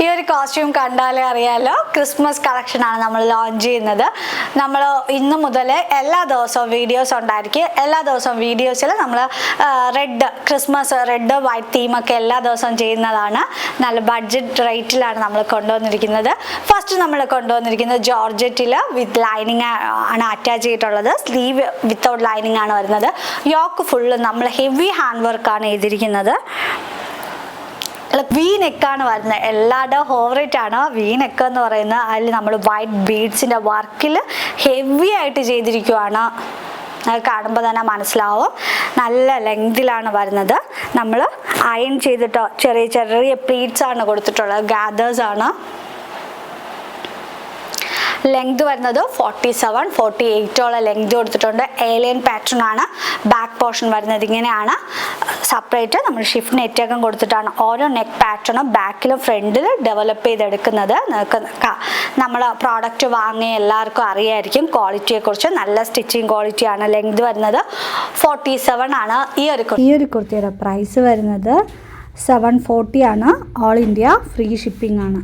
ഈ ഒരു കോസ്റ്റ്യൂം കണ്ടാലേ അറിയാലോ, ക്രിസ്മസ് കളക്ഷനാണ് നമ്മൾ ലോഞ്ച് ചെയ്യുന്നത്. നമ്മൾ ഇന്ന് മുതൽ എല്ലാ ദിവസവും വീഡിയോസ് ഉണ്ടായിരിക്കും. എല്ലാ ദിവസവും വീഡിയോസിൽ നമ്മൾ ക്രിസ്മസ് റെഡ് വൈറ്റ് തീമൊക്കെ എല്ലാ ദിവസവും ചെയ്യുന്നതാണ്. നല്ല ബഡ്ജറ്റ് റേറ്റിലാണ് നമ്മൾ കൊണ്ടുവന്നിരിക്കുന്നത്. ഫസ്റ്റ് നമ്മൾ കൊണ്ടുവന്നിരിക്കുന്നത് ജോർജറ്റിൽ വിത്ത് ലൈനിങ് ആണ് അറ്റാച്ച് ചെയ്തിട്ടുള്ളത്. സ്ലീവ് വിത്തൗട്ട് ലൈനിങ് ആണ് വരുന്നത്. യോക്ക് ഫുള്ള് നമ്മൾ ഹെവി ഹാൻഡ് വർക്കാണ് ചെയ്തിരിക്കുന്നത്. വി നെക്കാണ് വരുന്നത്. എല്ലാവരുടെ ഫേവറേറ്റ് ആണ് വി നെക്ക് എന്ന് പറയുന്നത്. അതിൽ നമ്മൾ വൈറ്റ് ബീഡ്സിൻ്റെ വർക്കിൽ ഹെവി ആയിട്ട് ചെയ്തിരിക്കുവാണ്. അത് കാണുമ്പോൾ തന്നെ മനസ്സിലാവും. നല്ല ലെങ്തിലാണ് വരുന്നത്. നമ്മൾ അയൺ ചെയ്തിട്ടോ ചെറിയ ചെറിയ പ്ലീറ്റ്സ് ആണ് കൊടുത്തിട്ടുള്ളത്. ഗാദേഴ്സ് ആണ്. ലെങ്ത് വരുന്നത് 47-48 ലെങ്ത് കൊടുത്തിട്ടുണ്ട്. ഏലിയൻ പാറ്റേൺ ആണ്. ബാക്ക് പോർഷൻ വരുന്നത് ഇങ്ങനെയാണ്. സെപ്പറേറ്റ് നമ്മൾ ഷിഫ്റ്റ് നെറ്റൊക്കെ കൊടുത്തിട്ടാണ് ഓരോ നെക്ക് പാറ്റേണും ബാക്കിലും ഫ്രണ്ടിലും ഡെവലപ്പ് ചെയ്തെടുക്കുന്നത്. നമ്മൾ പ്രോഡക്റ്റ് വാങ്ങിയ എല്ലാവർക്കും അറിയായിരിക്കും ക്വാളിറ്റിയെക്കുറിച്ച്. നല്ല സ്റ്റിച്ചിങ് ക്വാളിറ്റിയാണ്. ലെങ്ത് വരുന്നത് 47 ആണ്. ഈ ഒരു കുർത്തിയുടെ പ്രൈസ് വരുന്നത് 740 ആണ്. ഓൾ ഇന്ത്യ ഫ്രീ ഷിപ്പിംഗ് ആണ്.